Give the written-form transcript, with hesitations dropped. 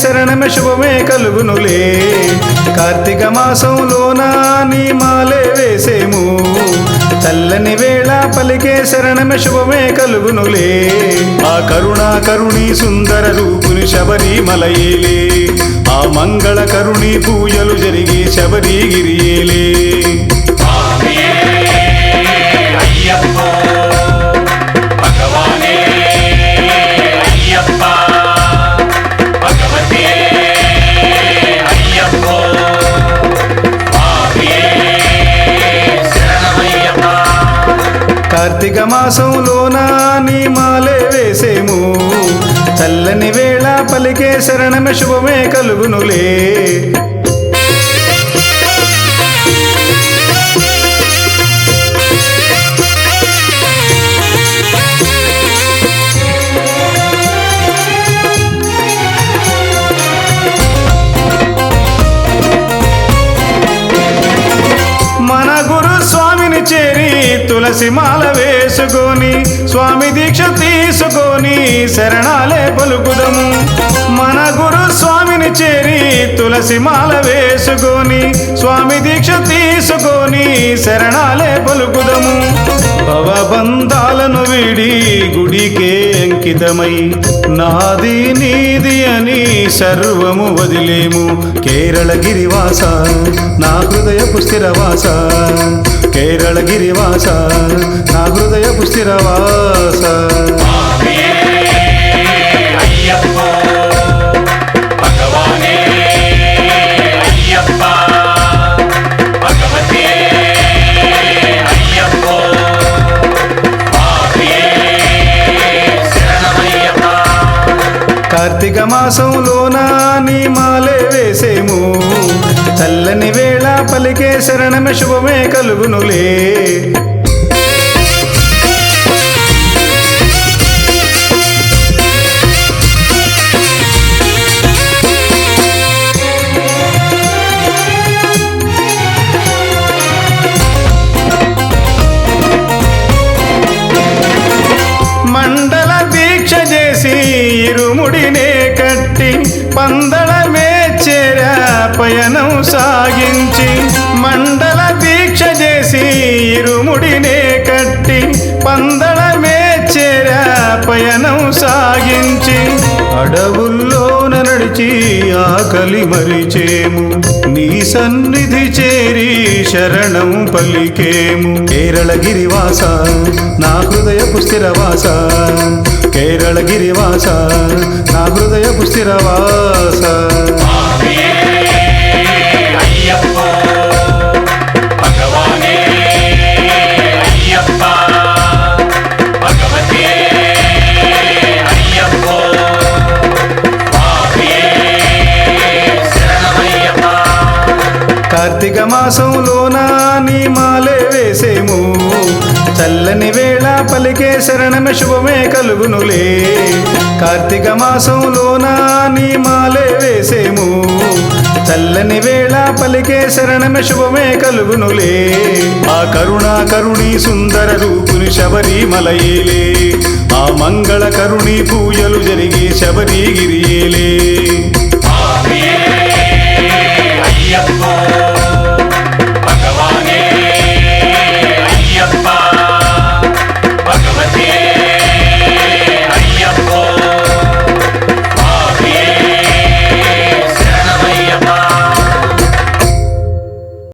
శరణమే శుభమే కలుగునులే కార్తీక మాసంలోన నీ మాలే వేసేము చల్లని వేళ పలికే శరణమే శుభమే కలుగునులే ఆ కరుణీ సుందర రూపుని శబరిమలయేలే ఆ మంగళ కరుణీ పూజలు జరిగి శబరిగిరియేలే కార్తీక మాసంలోన నీ మాలే వేసేము చల్లని వేళ పలికే శరణమే శుభమే కలుగునులే మన గురు స్వామిని చేరి తులసి మాల వేసుకొని స్వామి దీక్ష తీసుకొని శరణాలే పలుకుదము మన గురు స్వామిని చేరి తులసి మాల వేసుకొని స్వామి దీక్ష తీసుకొని శరణాలే పలుకుదము భవబంధాలను వీడి గుడికే అంకితమై నాది నీది అని సర్వము వదిలేము కేరళ గిరివాస నా హృదయపు స్థిరవాస కేరళ గిరివాస నా హృదయపు స్థిరవాస కార్తీక మాసంలోన నీ మాలే వేసేము చల్లని వేళ పలికే శరణమే శుభమే కలుగునులే మండల దీక్ష చేసి ఇరుముడినే కట్టి పందళమే చేర పయనం సాగించి మండల దీక్ష చేసి ఇరుముడినే కట్టి పందళమే చేర పయనం సాగించి అడవుల్లోన నడిచి ఆకలి మరిచేము నీ సన్నిధి చేరి శరణం పలికేము కేరళ గిరివాస నా హృదయపు స్థిరవాస కేరళ గిరివాస నా హృదయపు స్థిరవాస కార్తీక మాసంలోన నీ మాలే వేసేము చల్లని వేళ పలికే శరణమే శుభమే కలుగునులే కార్తీక మాసంలోన నీ మాలే వేసేము చల్లని వేళ పలికే శరణమే శుభమే కలుగునులే ఆ కరుణీ సుందర రూపుని శబరిమలయేలే ఆ మంగళ కరుణీ పూజలు జరిగి శబరిగిరియేలే